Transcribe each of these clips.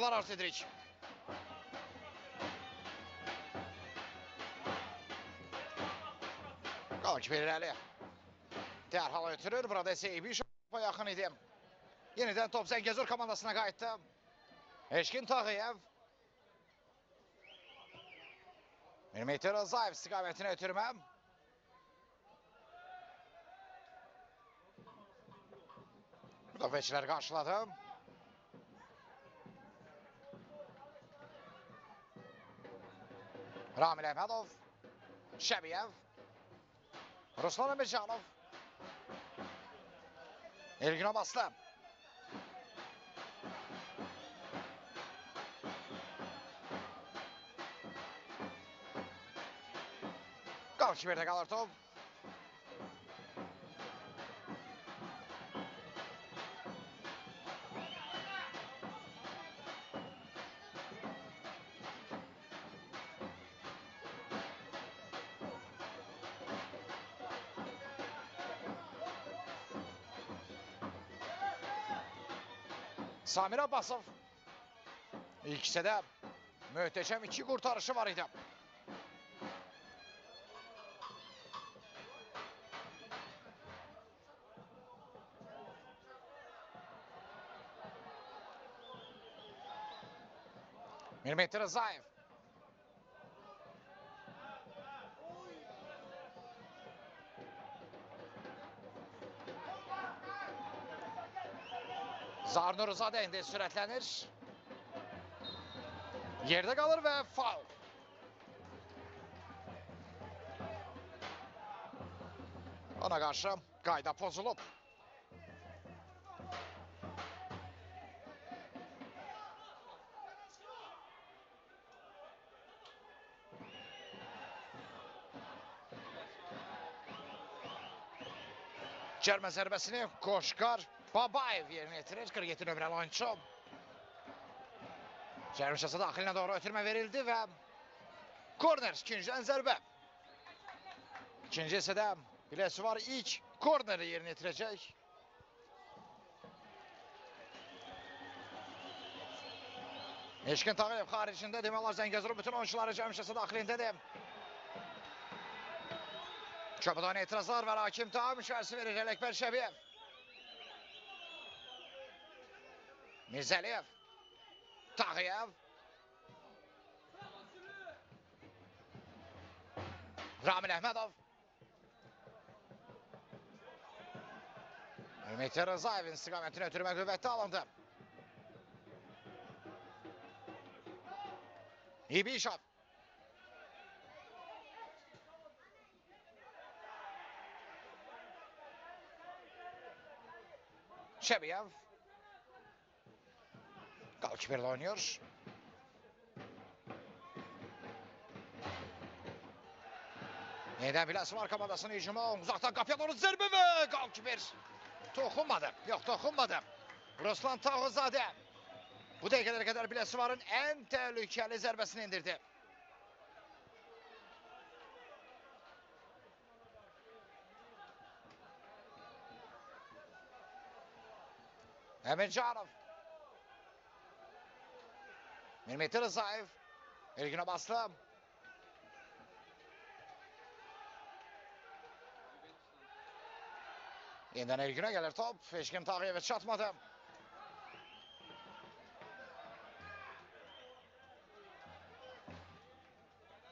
arz edirik. Qalq verirəli. Dərhal ötürür. Burada isə İbişova yaxın idi. Yenidən top Zəngəzur komandasına qayıtdı. Eşkin Tağıyev. Mirmeytir Rızayev istiqamətini ötürmə. Müdafiəçilər qarşıladı. Ramil Əhmədov. Şəbiyev. Ruslan Əmircanov. Elgin Abaslı. Qalkiverdə qalır top. Samir Abbasov. İlk hissədə möhtəşəm 2 qurtarışı var idi. Mirmeytir Rızayev. Zarnur Rızadə indi sürətlənir. Yerdə qalır və faul. Ona qarşı qayda pozulub. Cərmə zərbəsini Qoşqar Babayev yerinə yetirir. 47 nömrəli oyuncu. Cərmə şəsə daxilinə doğru ötürmə verildi və korner ikincidən zərbə. İkinci hissədə biləsi var ilk korneri yerinə yetirəcək. Eşkin Tağıyev xaricində demək olar Zəngəzurun bütün oyuncuları cərmə şəsə daxilindədir. Çapadan etirazlar var. Hakim Taha müşahisi verir. Ələkbər Şəbiyev. Mirzəliyev. Tağıyev. Ramil Əhmədov. Mirmeytir Rızayevin istiqamətini ötürmə qüvvətdə alındı. İbişov. Şəbiyev. Qalkiverdə oynuyor. Yenidən biləsi var komandasının hücumu. Uzaqdan qapıya doğru zərbə və qalkiver. Toxunmadı. Yox, toxunmadı. Ruslan Tağızadə. Bu dəqiqələrə qədər biləsi varın ən təhlükəli zərbəsini indirdi. Əmircanov. Mirmeytir Rızayev. Elgin Abaslı. Yeniden Elgin'e gelir top. Eşkin Tağıyev'e çatmadı.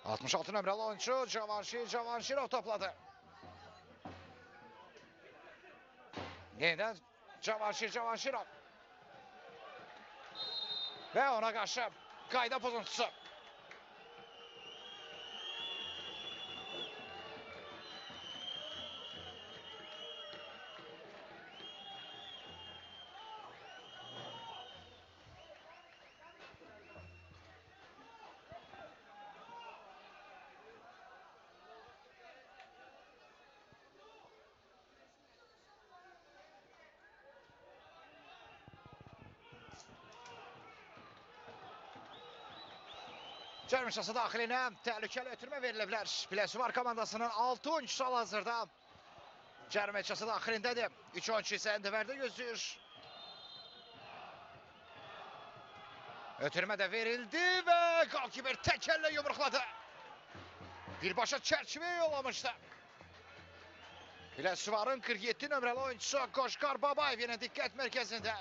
...66 nömrəli oyuncu Cavanşirov topladı. Yeniden Cavanşirov. Ve ona qarşı qayda pozuntusu. Cərmə şəsə daxilinə təhlükəli ötürmə veriliblər. Biləsi var komandasının 6 oyuncusu hal-hazırda cərmə şəsə daxilindədir. 3 oyuncu isə əndəvərdə gözləyir. Ötürmə də verildi və qalkiber tək əllə yumruqladı. Birbaşa çərçivəyə yollamışdı. Biləsuvarın 47 nömrəli oyuncusu Qoşqar Babayev yenə diqqət mərkəzində.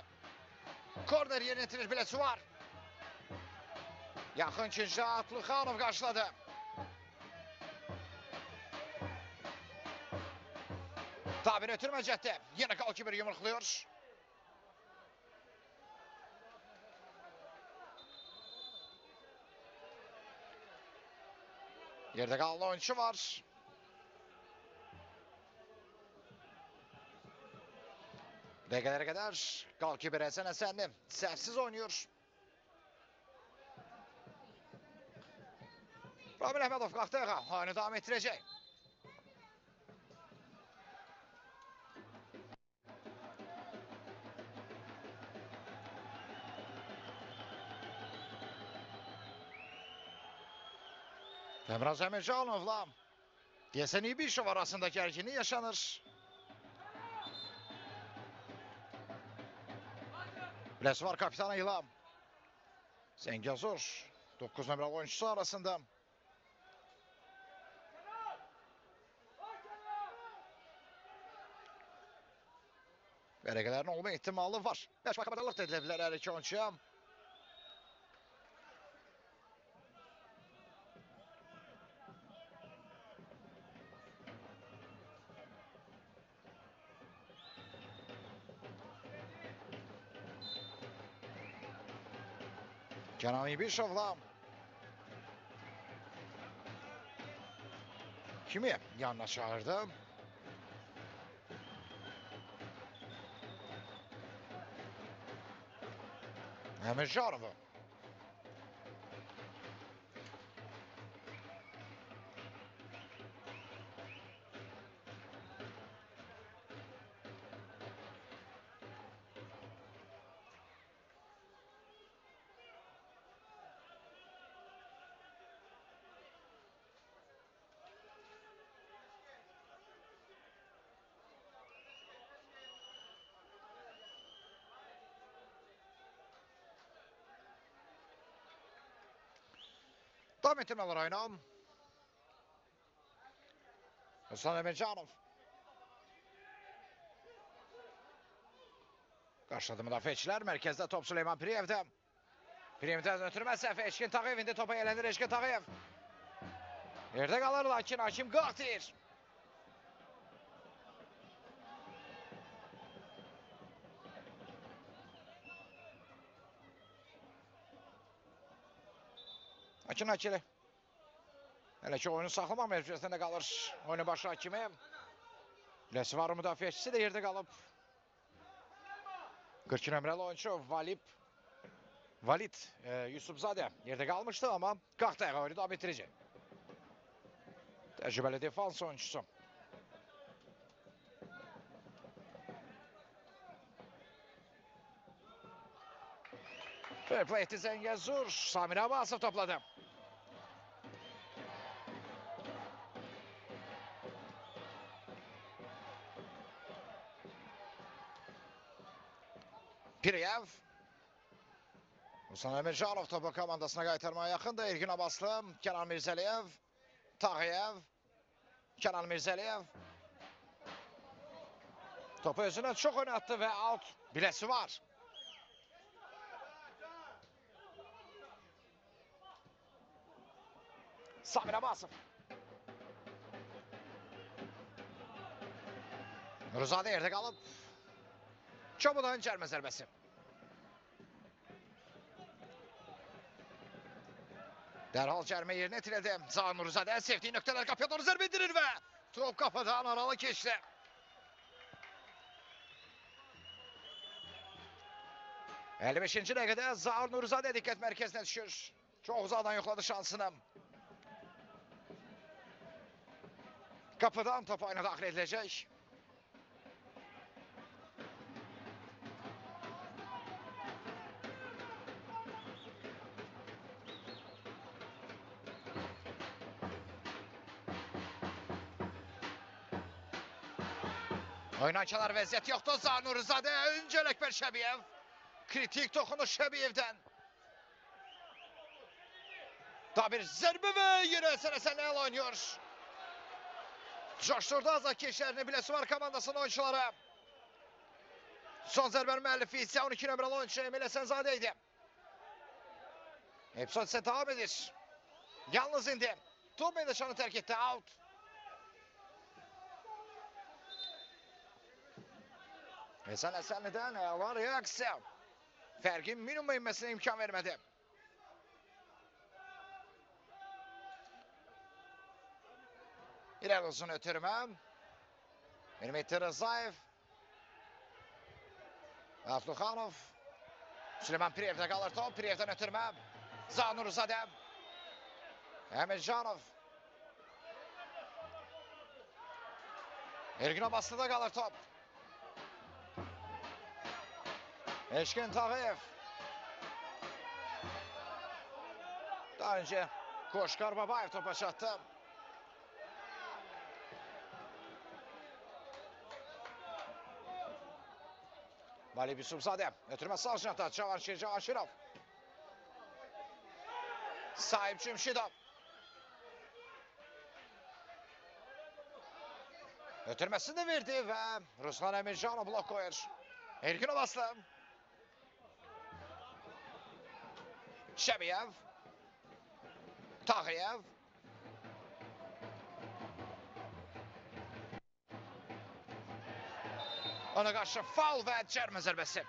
Korner yerinə itirir Biləsuvar. Yaxın ikinci Atlıxanov qarşıladı. Tabir ötürmə cəhdi. Yenə qalkiber yumruqluyor. Yerdə qalan oyuncu var. Dəqiqələrə qədər qalkiber Həsən Həsənli səhvsiz oynuyor. Ramil Əhmədov qalxdı ayağa. Oyunu davam etdirəcək. Təmraz Əmircanovla deyəsən İbişov arasında gərginlik yaşanır. Biləsuvar kapitanı ilə Zəngəzur 9 nömrəli oyuncusu arasında. Vərəqələrin olma ehtimalı var. 5 xəbərdarlıq da edilə bilər hər iki oyuncuya. Kenan İbişovla kimi yanına çağırdı. Əmircanov'u. Davam ettirmələr oyuna. Ruslan Əmircanov. Qarşıladı müdafiəçilər. Mərkəzdə top Süleyman Piriyevdə. Piriyevdən ötürmə səhvi. Eşkin Tağıyev indi topa yələnir. Eşkin Tağıyev. Yerdə qalır lakin hakim qalx deyir. Hakim Akili. Hələ ki oyunu saxlamaq məcburiyyətində qalır oyunu başı hakimi. Biləsuvarın müdafiəçisi də yerdə qalıb. 42 nömrəli oyuncu Valid Yusufzadə yerdə qalmışdı, amma qalxdı ayağa oyunu davam etdirəcək. Təcrübəli defans oyuncusu. Fair play etdi Zəngəzur. Samir Abbasov topladı. Piriyev. Ruslan Əmircanov topu komandasına qaytarmaya yaxındır. İlgin Abbaslı, Kenan Mirzəliyev, Tağıyev, Kenan Mirzəliyev. Topu özünə çox oynatdı və out Biləsuvar. Samir Abbasov. Nuruzadə yerdə qalıb. Çobudan cərmə zərbəsi. Dərhal cərmə yerinə itirildi. Zahan Nuruzadə sevdiyi nöqtələr qapıya doğru zərbə indirir və top qapıdan aralı keçdi. %55-ci dəqiqədə Zahan Nuruzadə diqqət mərkəzinə düşür. Çox uzaqdan yoxladı şansını. Qapıdan top oyuna daxil ediləcək. Oynaçalar vəziyyət yoxdur. Zahan Nuruzadə, öncə Ələkbər Şəbiyev. Kritik toxunuş Şəbiyevdən. Daha bir zərbə və yine Sənəsənlə el oynuyor. Coşturdu azarkeşlərini Biləsuvar var komandasının oyuncuları. Son zərbənin müəllifi isə 12 nömrəli oyuncu Emil Əsənzadə idi. Epson isə devam edir. Yalnız indi. Top meydançanı tərk etdi. Out. Sənəsənlidən var reaksiya. Fərqin minimuma inməsinə imkan vermədi. İləri uzun ötürmə. Mehmet Rızayev. Abduxanov. Süleyman Piriyev'də qalır top. Piriyev'dən ötürmə. Zanurzadə. Əmircanov. Ergin Abaslı'da qalır top. Eşkin Tağıyev. Daha önce Koşkar Babayev topa çattı. Vali Bisubzade. Ötürmə sağ cinata. Cavanşirov. Sahip Cümşidov. Ötürməsini de verdi və Ruslan Emircanov blok koyur. Ergin Abaslı. Şəbiyev. Tağıyev. Ona qarşı faul və cərmə zərbəsi.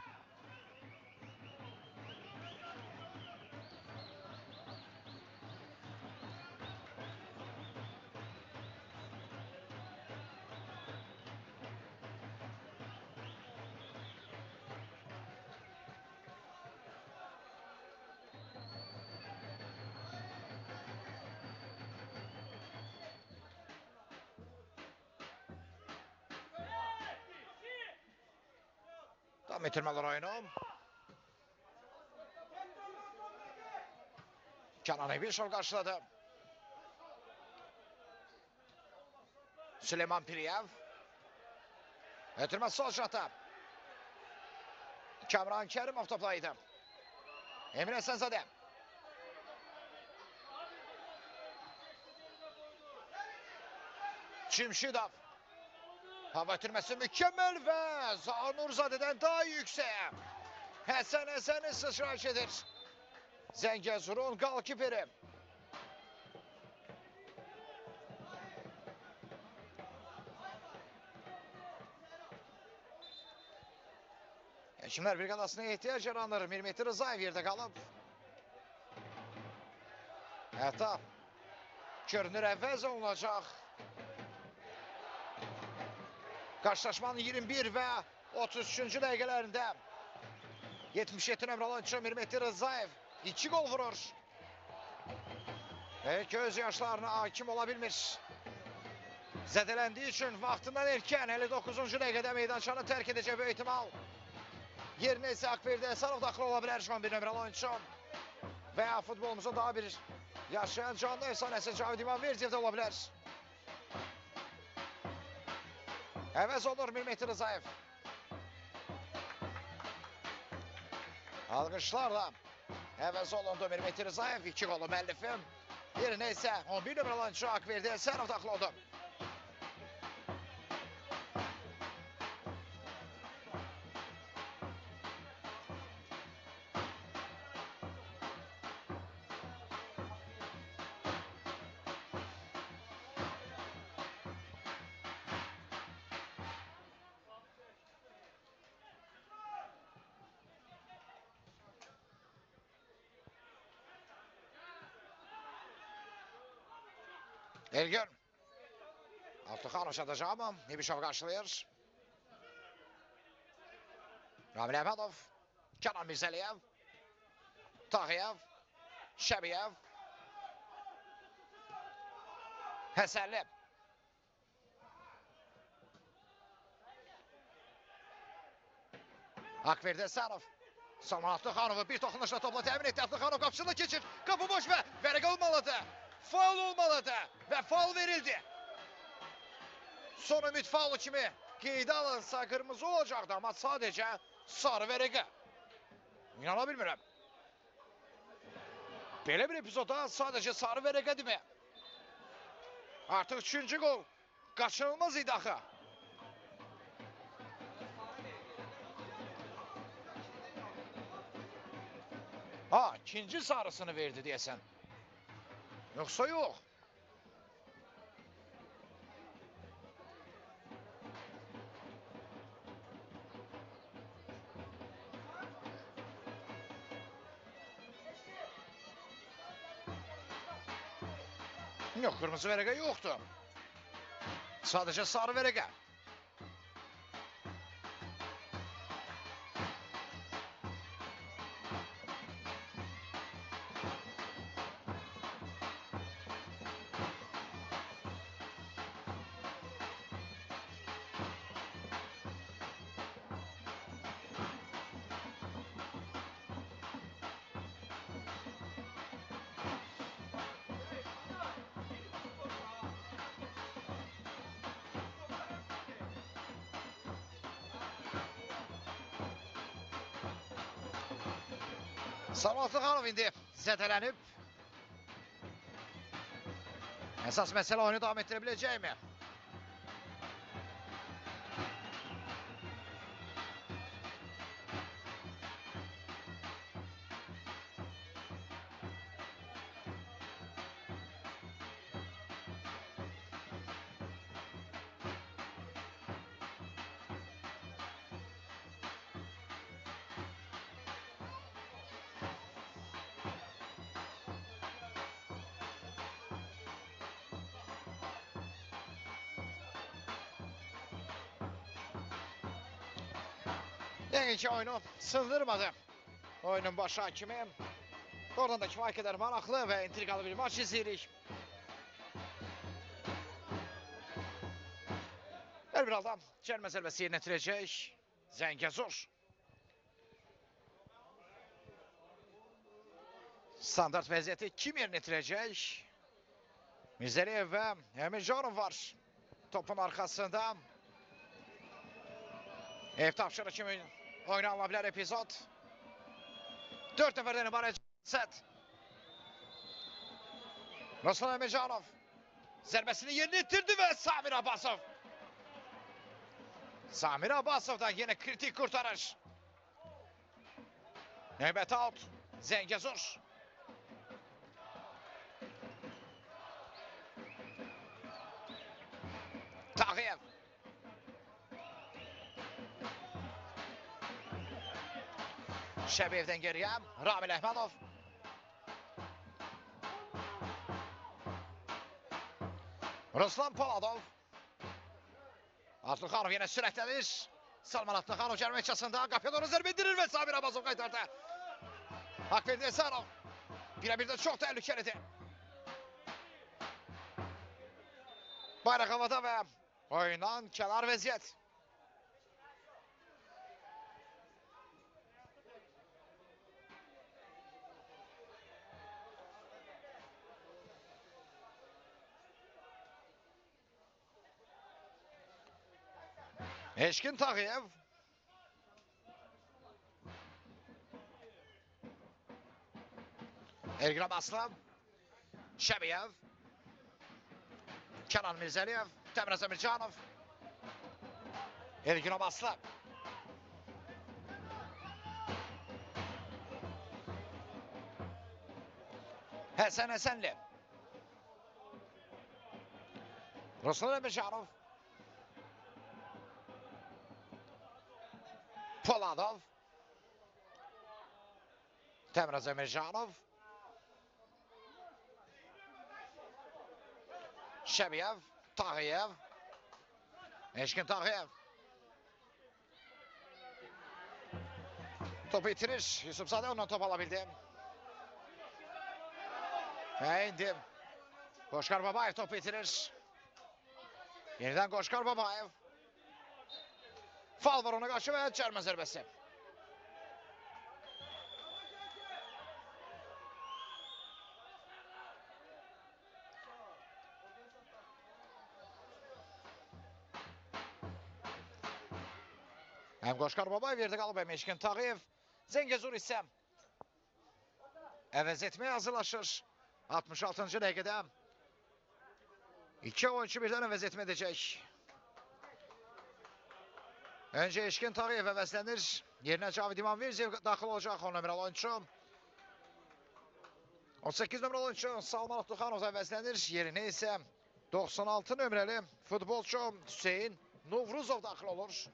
Tam itirmələr oyunu. Kenan Ebilşov qarşıladı. Süleyman Piriyev. Ötürmə sol şata. Kamran Kerimov toplaydı. Emre Sənzadə. Cimşidov. Hava ötürməsi mükemmel və Zanurzade'den daha yüksək. Həsən sıçrayış edir. Zəngəzurun qalkiperi. Həkimlər briqadasına ehtiyac yaranır. Mehmet Rızayev yerdə qalıb. Hətta görünür əvvəz olunacaq. Qarşılaşmanın 21 və 33-cü dəqiqələrində 77 nömrəli oyuncu Mehmet Rızayev 2 gol vurur. Göz yaşlarına hakim ola bilmir. Zədələndiyi üçün vaxtından erkən 59-cu dəqiqədə meydançanı tərk edəcək böyük ihtimal. Yerinə isə Akverdi Əsarov daxil ola bilər şu an bir nömrəli oyuncu. Və ya futbolumuzun daha bir yaşayan canlı efsanəsi Cavid İmanverdiyev də ola bilər. Əvəz olur Mehmet Rızayev. Alqışlarla əvəz olundu Mehmet Rızayev. 2 golu müəllifim. Yerinə isə 11 nömrəli oyuncu Akverdi Əsarov daxil oldu. Ergün. Abduxanov çatacaq ama Nebişov qarşılayır. Ramil Əhmədov. Kenan Mirzəliyev. Tağıyev. Şəbiyev. Həsənli. Akverdi Əsarov. Salman Abduxanovu bir toxunuşla topla təmin etdi. Abduxanov qapısını keçir. Qapı boş və vərəq olmalıdır. Faul olmalıdır və faul verildi. Son ümid faulu kimi qeydə alınsa qırmızı olacaqdı, amma sadəcə sarı vərəqə. İnana bilmirəm. Belə bir epizoda sadəcə sarı vərəqədimi? Artıq 3-cü qol qaçınılmaz idi axı. Ha, ikinci sarısını verdi deyəsən. Yoxsa yox. Yox, qırmızı vərəqə yoxdur. Sadəcə sarı vərəqə. Salavatlı Xanov indi zədələnib. Əsas məsələ oyunu davam etdirə biləcəkmi? Yəqin ki, oyunu sındırmadı. Oyunun başı hakimi. Oradan da kifayət qədər maraqlı və intriqalı bir maç izləyirik. Hər bir halda cəlmə zərbəsi yerinə yetirəcək Zəngəzur. Standart vəziyyəti kim yerinə yetirəcək? Mirzəliyev və Emircanov var topun arxasında. Ev tapşırı kimi oynanıla bilər epizod. 4 nəfərdən ibarət set. Ruslan Emircanov zərbəsini yerinə yetirdi və Samir Abbasov. Samir Abbasov'dan yine kritik kurtarış. Növbəti out Zəngəzur. Tağıyev. Şəbiyevdən geriyə Ramil Əhmədov. Ruslan Poladov. Atlıxanov yenə sürətlənir. Salman Atlıxanov cərmə içərisində qapıya doğru zərbə endirir və Samir Abbasov qaytardı. Akberdi Esanov. Bir-bir də çox təhlükəlidir. Bayraq havada və oyundan kənar vəziyyət. Eşkin Tağıyev. Ergin Abbaslı. Şəbiyev. Kenan Mirzəliyev. Təmrəz Emircanov. Ergin Abbaslı. Həsən Həsənli. Ruslan Emircanov. Poladov. Təmrəz Emircanov. Şəbiyev. Tağıyev. Eşkin Tağıyev. Topu itirir. Yusufzadə ondan top alabildi. Və indi Qoşqar Babayev topu itirir. Yeniden Qoşqar Babayev. Fal var ona qarşı və cərmə zərbəsi. Həm Qoşqar Babayev yerdə qalıb, həm Eşkin Tağıyev. Zəngəzur isə əvəz etməyə hazırlaşır. 66-cı dəqiqədə. İki oyuncu birdən əvəz etmə edəcək. Öncə Eşkin Tağıyev əvəzlənir. Yerinə Cavid İmanverdiyev daxil olacaq. 10 nömrəli oyuncu. 18 nömrəli oyuncu Salman Abduxanov əvəzlənir. Yerinə isə 96 nömrəli futbolçu Hüseyin Novruzov daxil olur.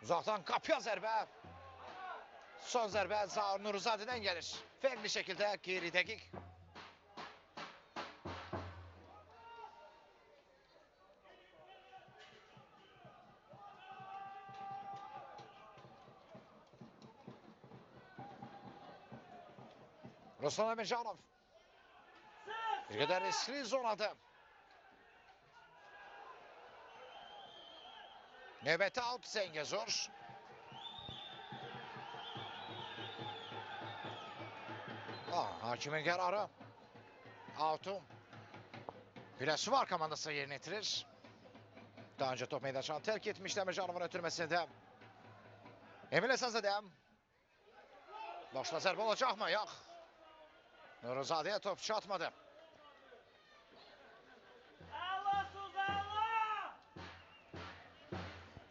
Uzaqdan qapıya zərbə. Son zərbə Zaur Nuruzadədən gəlir. Fərqli şəkildə qeyri-dəqiq. Ruslan Əmircanov. Bir qədər riskli zonadır. Növbəti out Zəngəzur. Hakimin qərarı. Out'u Biləsi var komandası yerinə etirir. Daha öncə top meydançanı tərk etmişdi Əmircanovun ötürməsində. Emil Əsənzadə. Boşla zərbə olacaqmı? Yox. Nuruzadəyə top çatmadı.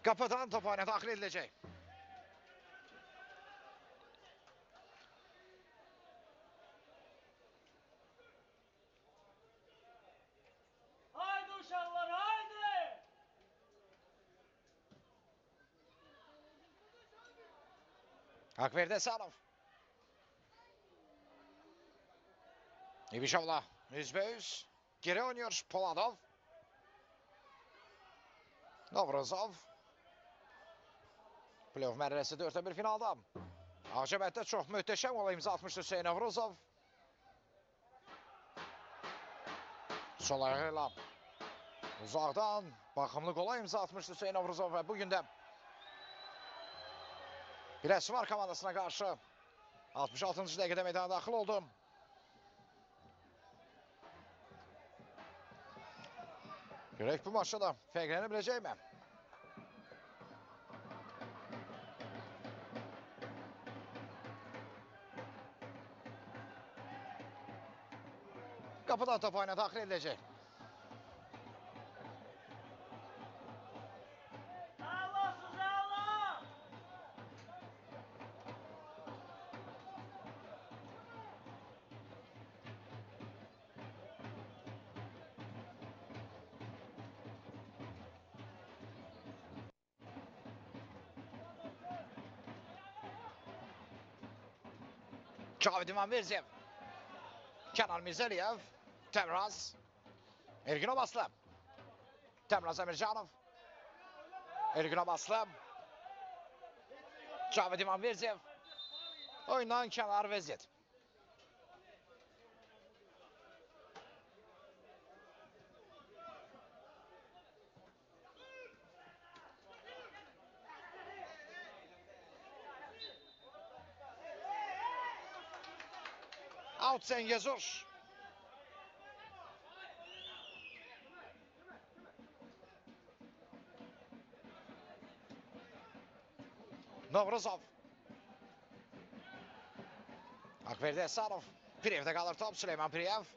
Qapıdan top oyuna daxil ediləcək. Haydi uşaqlar, haydi! Akverdi Əsanov. İbişovla üzbəüz. Geri oynuyor Poladov. Novruzov. Playoff mərhələsi 4-1 finalda. Ağcabənddə çox möhtəşəm ola imza atmışdı Hüseyin Novruzov. Sol ayağıyla uzaqdan baxımlı qola imza atmışdı Hüseyin Novruzov və bugün də Biləsi var komandasına qarşı 66-cı dəqiqədə meydana daxil oldu. Görək bu maçda da fərqlənə biləcəkmi? Qapıdan top oyuna daxil ediləcək. Cavid İmanverdiyev. Kənan Mirzəliyev. Təmraz. Ergin Obaslı. Təmraz Əmircanov. Ergin Obaslı. Cavid İmanverdiyev. Oyundan kənar vəziyyət. Out Zəngəzur. Novruzov. Akverdi Əsanov. Pirevdə qalır top. Süleyman Pirev.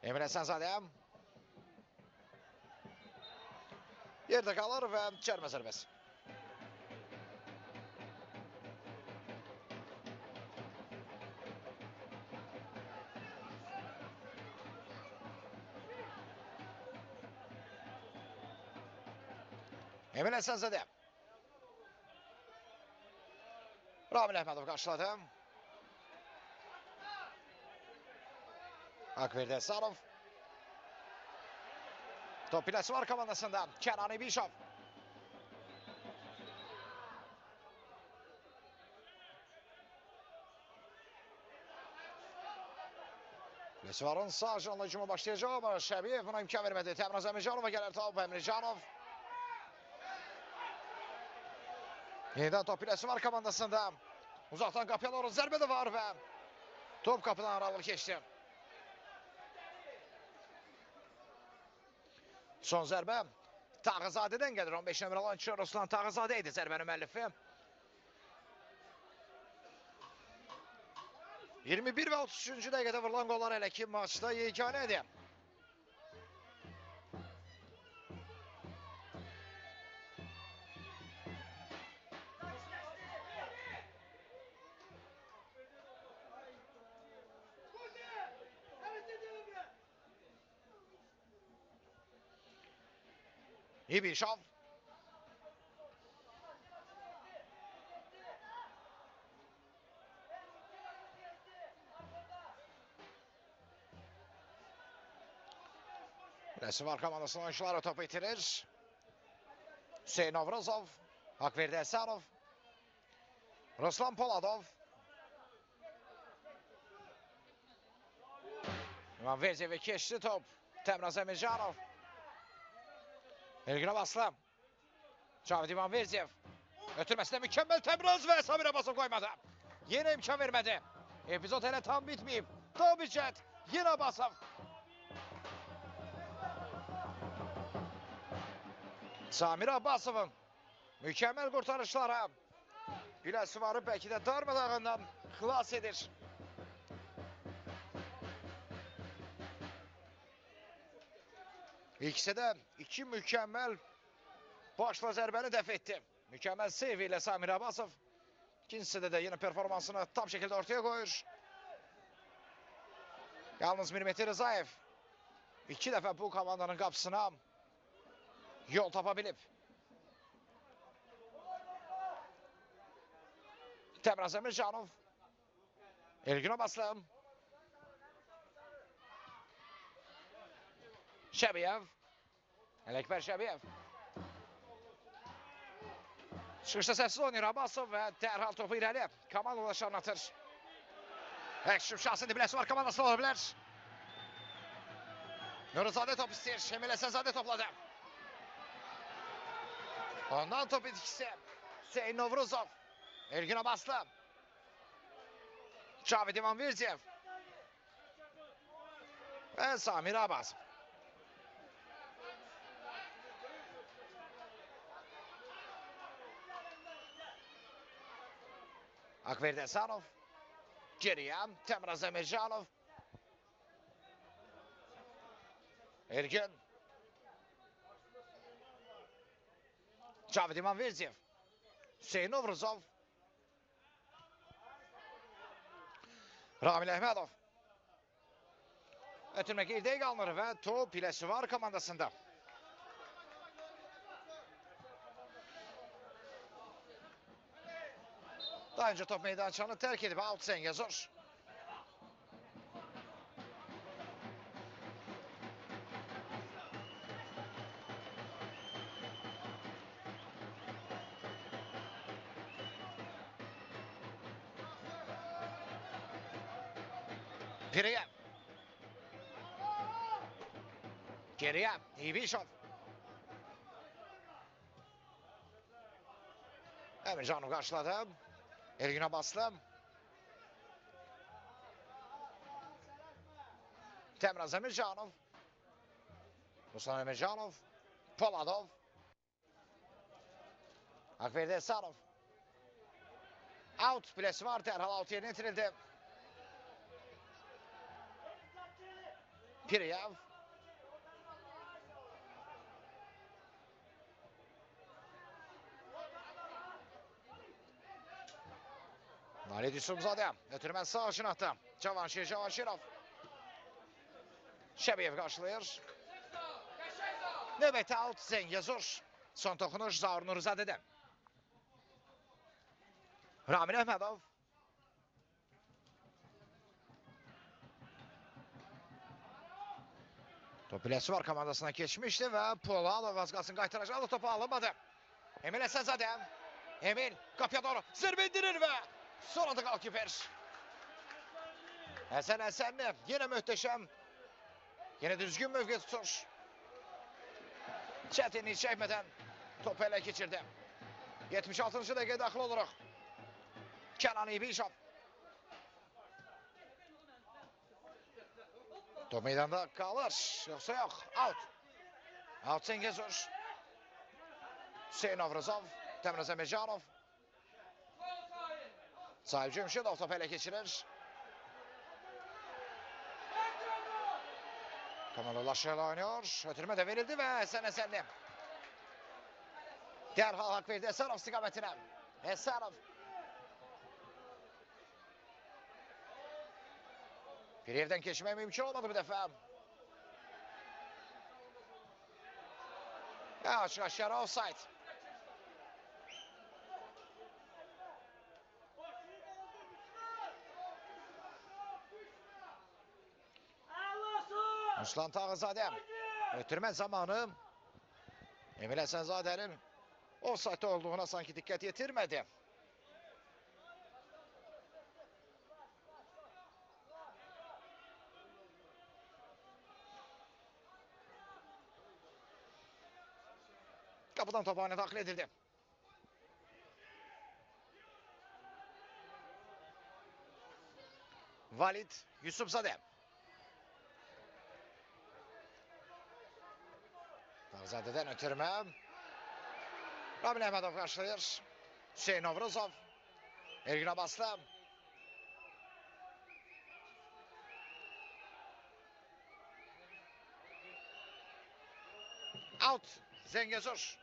Emil Əsənzadə. Yerdə qalır və cərmə zərbəsi. Emil Əsənzadə. Ramil Əhmədov qarşıladı. Akverdi Əsanov. Top Biləsi var komandasında. Kənan İbişov. Esvarın sağ canlı hücuma başlayacaq ama Şəbiyev buna imkan vermədi. Təmraz Əmircanova gəlir top Əmircanov. Yenidən top iləsi var komandasında. Uzaqdan qapıya doğru zərbə də var və top qapıdan aralı keçdi. Son zərbə Tağızadədən gəlir. 15 nömrəli oyunçu Ruslan Tağızadə idi zərbənin müəllifi. 21 və 33-cü dəqiqədə vurulan qollar elə ki maçda yeganədir. İbişov. Rəsivar komandasının oyuncuları topu itirir. Hüseyin Ovruzov. Haqverdi Əsərov. Ruslan Poladov. İvan Verziyev'e keçdi top. Təmraz Əmircanov. Elgin Abaslı. Cavid İvan Verziyev. Ötürməsində mükəmməl Təmraz və Samir Abbasov qoymadı. Yenə imkan vermədi. Epizod hələ tam bitməyib. Dobicət. Yenə Abbasov. Samir Abbasov'un mükəmməl qurtarışlara Biləsuvarı bəlkə də darmadağından xilas edir. İkisi də iki mükəmməl başla zərbəni dəf etdi. Mükəmməl seyv ilə Samir Abbasov. İkincisində də yenə performansını tam şəkildə ortaya qoyur. Yalnız Mirmeti Rızayev 2 dəfə bu komandanın qapısına yol tapa bilib. Təmraz Əmircanov. Elgin Abaslı. Şəbiyev. Ələkbər Şəbiyev. Çıxışda səhsiz oynayır Abbasov və dərhal topu irəli. Kamal ulaşan atır. Əkşif şahsın dibiləsi var komandası ola bilər. Nuruzadə top istəyir. Şemil Əsənzadə topladı. Ondan top itkisi. Hüseyin Novruzov. Elgin Abaslı. Cavid İvan Verziyev. Və Samir Abbasov. Haqverdi Əsərov. Geriyə Təmraz Əmircanov. Elgin. Cavid İvan Verziyev. Hüseyin Novruzov. Ramil Əhmədov. Ötürmə qeydəyə qalınır və top Biləsuvar komandasında. Daha önce top meydançanı terk edip out Zengezur. Piriye. Geriye. İbişov. Emircanov karşıladı. Elgin Abaslı. Təmraz Əmircanov. Ruslan Əmircanov. Poladov. Haqverdi Əsərov. Out bilesi var. Dərhal out yerine itirildi. Piriyev. Nalit Yusufzadə. Ötürmən sağ şinatda. Cavanşirov. Şəbiyev qarşılayır. Növbəti out Zengezur. Son toxunuş Zaur Nuruzadədən. Ramil Əhmədov. Top Biləsuvar komandasına keçmişdi və Poladov az qalsın qaytaracaqdı. Topu alınmadı. Emil Əsənzadə. Emil qapıya doğru zərbə indirir və sonra da qalkiper. Hasan Hasanlı yine muhteşem. Yine düzgün mövqe tutur. Çətinlik çəkmədən topu ele geçirdi. 76. dakikaya daxil oluruq. Kenan İbişov. Top meydanda qalır. Yoxsa yox. Out. Out Zengezur. Hüseyin Avruzov. Təmrəz Əmircanov. Sahib Cümşüdov topu ele geçirir. Kamallaşıyla oynuyor. Ötürmə də verildi və Həsən Həsənli. Dərhal hak verdi Əsərov istiqamətinə. Əsərov. Bir yerdən keçmək mümkün olmadı bu dəfə. Açıq aşağı offside. Ruslan Tağızadə. Ötürmə zamanı Emil Həsənzadənin offside olduğuna sanki diqqət yetirmədi. Kapıdan top oyuna daxil edildi. Valid Yusufzadə. Tağızadədən ötürmə. Ramil Əhmədov qarşılayır. Hüseyin Avruzov. Ergin Abbaslı. Out. Zengezur.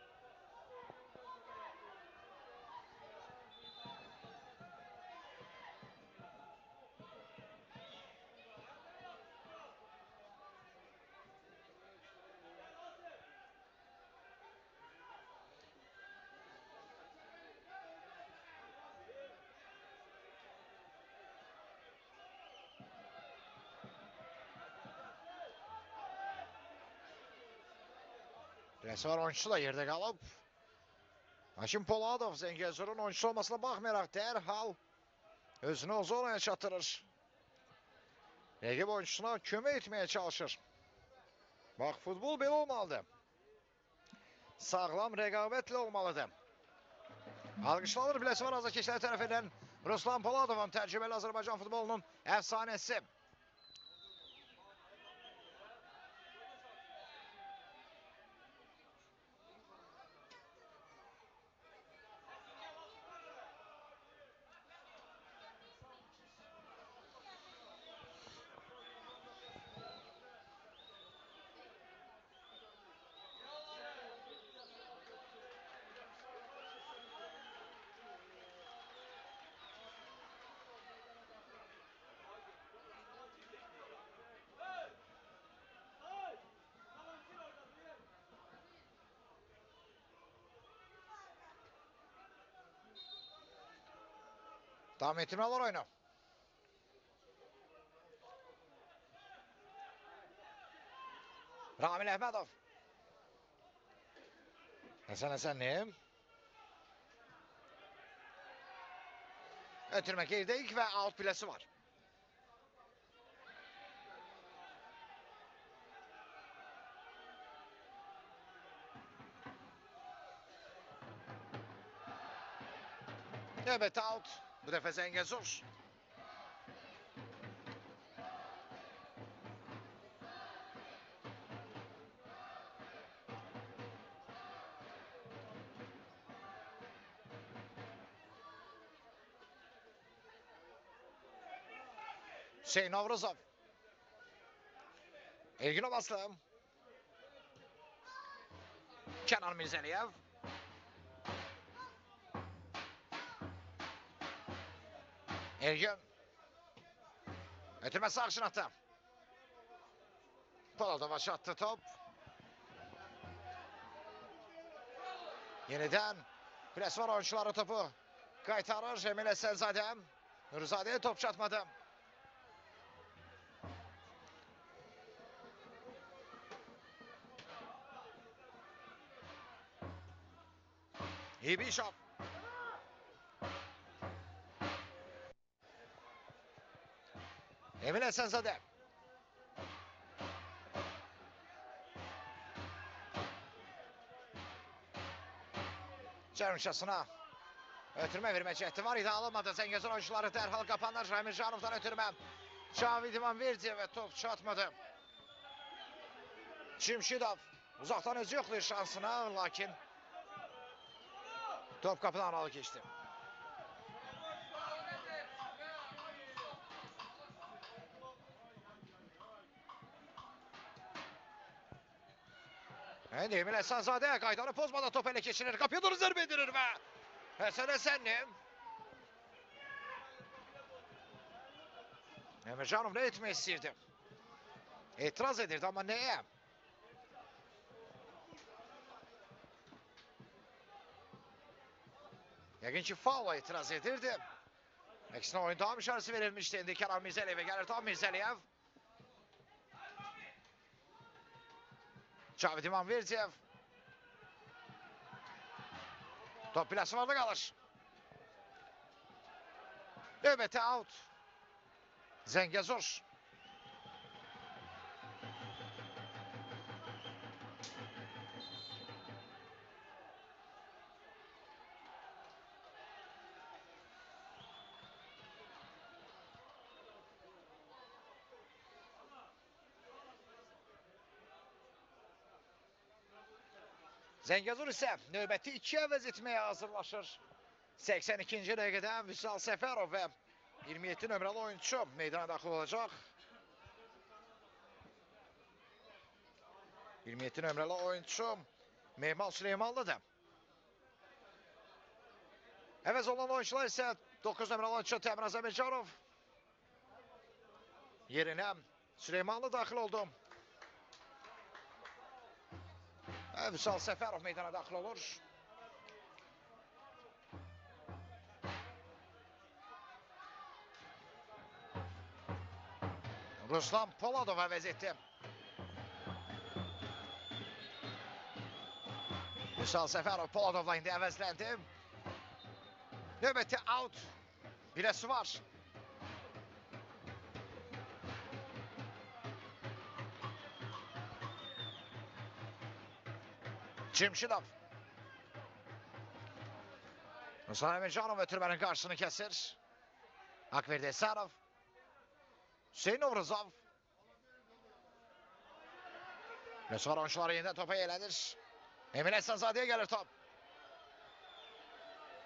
Resmen oyuncusu da yerde qalıb. Haşim Poladov Zengezur'un oyuncusu olmasına baxmayaraq dərhal özünü o zonaya çatdırır. Rəqib oyuncusuna kömək etməyə çalışır. Bax, futbol belə olmalıdır. Sağlam rəqabətlə olmalıdır. Alqışlanır Biləsuvar azarkeşləri tərəfindən Ruslan Poladov'un təcrübəli Azərbaycan futbolunun əfsanəsi. Davam ettirmələr oyunu. Ramil Əhmədov. Həsən Həsənli. Ötürmə geridəyik və out biləsi var. Evet, out. Bu dəfə Zengezur. Hüseyin Avruzov. Ergin Abbaslı. Kenan Mirzəliyev. Ergin. Ötürmə sağ şınatı. Poladova çatdı top. Yeniden Biləsuvar oyuncuları topu qaytarır. Emil Həsənzadə. Nurzade'ye top çatmadı. İbişov. Emin Esenzadə. Cərmişasına ötürmə vermək cəhdi var idi, alınmadı. Zəngəzur oyuncuları dərhal qapanır. Əmircanovdan ötürmə. Cavid İmanverdiyev və top çatmadı. Cimşidov uzaqdan özü yoxlayır şansına, lakin top qapıdan aralı keçdi. Emin Esenzadə qaydanı pozmadan top elə keçirir. Qapıya doğru zərbə edilir və Həsən Həsənli. Əmircanov nə etmək istəyirdi? Etiraz edirdi, amma nəyə? Yəqin ki, faula etiraz edirdi. Əksinə oyun davam işarəsi verilmişdi. İndi Kənan Mirzəliyevə gəlir tam Mirzəliyev. Cavid İmanverdiyev. Top biləsi vardı qalır. Növbəti out. Zəngəzur. Zəngəzur isə növbəti 2 əvəz etməyə hazırlaşır. 82-ci dəqiqədə Vüsal Səfərov və 27 nömrəli oyuncu meydana daxil olacaq. 27 nömrəli oyuncu Mehman Süleymanlıdır. Əvəz olan oyuncular isə 9 nömrəli oyuncu Təmraz Əmircanov. Yerinə Süleymanlı daxil oldu. Vüsal Səfərov meydana daxil olur. Ruslan Poladov əvəz etdi. Vüsal Səfərov Poladovla indi əvəzləndi. Növbəti out. Biləsi var. Cimşidov. Ruslan Əmircanov ötürmənin qarşısını kəsir. Akverdi Əsərov. Hüseyin Novruzov. Nösvar oyuncuları yenidən topa yelənir. Emin Esenzade'yə gəlir top.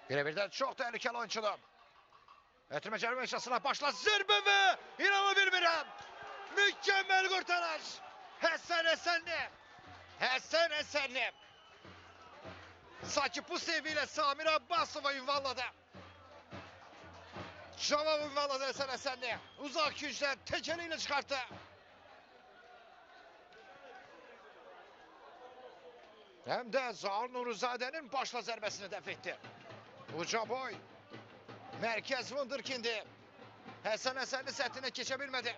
Birebirdən çox təhlükəli oyuncudur. Ötürmə cərimə eşyasına başla zərbə və inanı bilmirəm. Mükəmməl qurtarır. Həsən Həsənli. Həsən Həsənli. Sanki bu seviyeyle Samir Abbasova ünvanladı. Cavab ünvanladı Həsən Həsənli. Uzaq gücdən tek eliyle çıkarttı. Hem de Zaur Nuruzadə'nin başla zərbəsini dəf etdi. Uca boy. Mərkəz Wunderkindi. Həsən Həsənli səhtinə keçə bilmədi.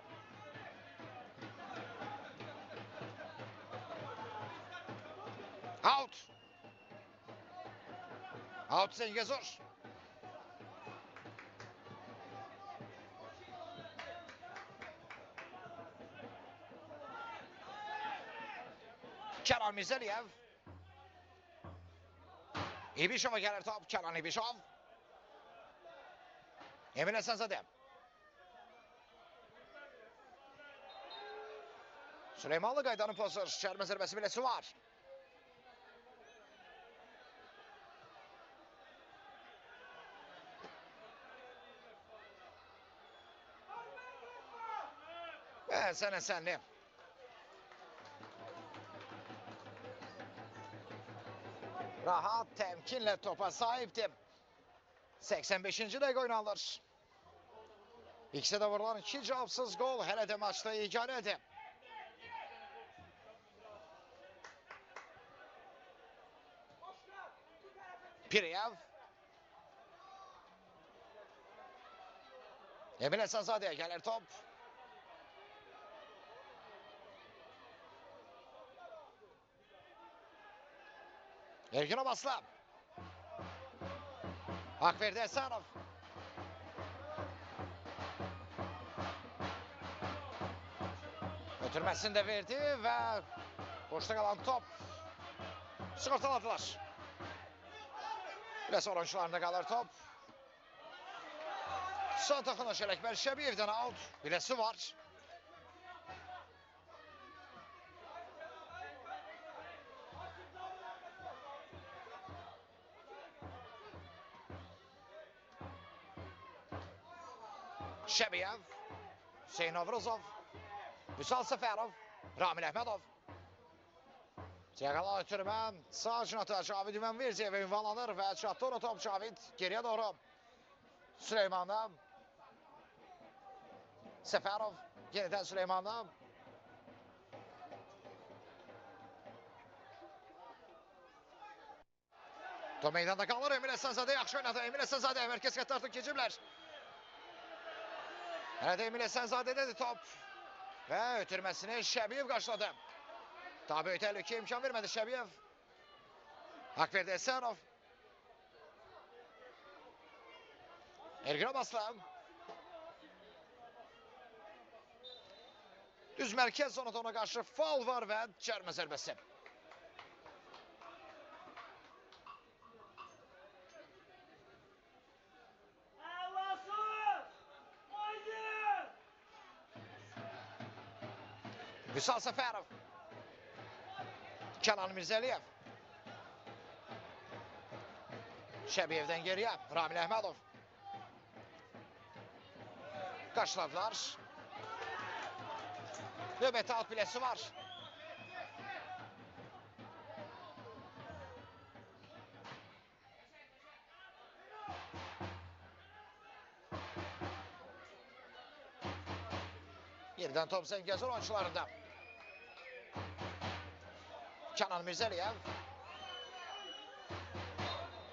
Out. Out Zəngəzur. Kənan Mirzəliyev. İbişova gəlir top. Kənan İbişov. Emin Esenzadə. Süleymanlı qaydanı pozur. Çərmə zərbəsi biləsi var. Həsən Həsənli. Rahat, təmkinlə topa sahibdir. 85-ci dəqiqə oynanılır. İkisi də vurulan 2 cavabsız gol hələ də maçda yeganədir. Pireyev. Emin Esenzade'yə gəlir top. Ergin Obaslı. Akverdi Əsərov. Ötürməsini də verdi və boşda qalan top sığırtaladılar. Biləsi oyuncularında qalır top. Son toxunuş Ələkbər Şəbiyevdən out. Biləsi var. Şəbiyev, Hüseyin Novruzov, Vüsal Səfərov, Ramil Əhmədov. Cəqala ötürmə, sağ cinata Cavid İmənverziyevə ünvanlanır və çatdı onu top Cavid geriyə doğru. Süleyman'a, Səfərov, yenidən Süleyman'a. Top meydanda qalır, Emil Əsənzadə yaxşı oynadı. Emil Əsənzadə mərkəz xəttə artıq keçiblər. Hələ də Emil Əsənzadədədir top. Və ötürməsini Şəbiyev qarşıladı. Daha böyük təhlükə imkan vermədi Şəbiyev. Hak verdi Əsənov. Ergin Abaslan. Düz mərkəz zonada ona qarşı faul var və cərmə zərbəsi. Vüsal Səfərov. Kənan Mirzəliyev. Şəbiyevdən geriyə Ramil Əhmədov. Qaçladılar. Növbəti alt biləsi var. Yerdən top Zəngəzur oyuncularında. Kənan Mirzəliyev.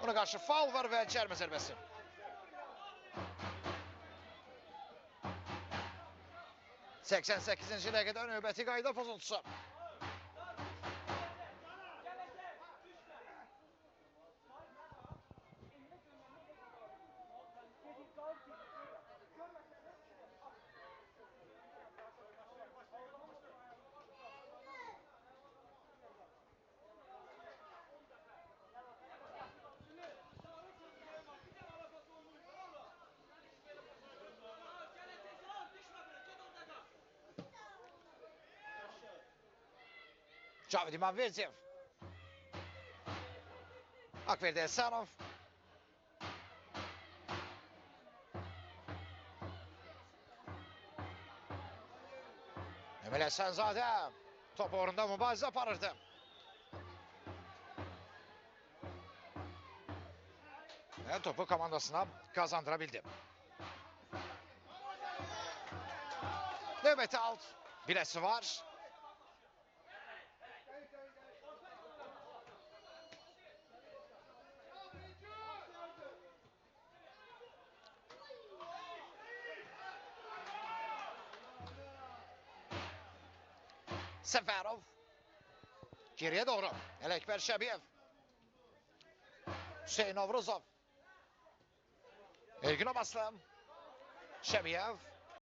Ona qarşı faul var və cərmə zərbəsi. Səksən 88-ci dəqiqədə növbəti qayda pozuntusu. Cavid İmənverziyev. Hak verdi Əsənov. Emil Əsənzadə top uğrunda mübarizə aparırdı. Və topu komandasına kazandıra bildi. Növbəti alt biləsi var. Səfərov. Geriyə doğru. Ələkbər Şəbiyev. Hüseyin Novruzov. Ergin Abaslan. Şəbiyev.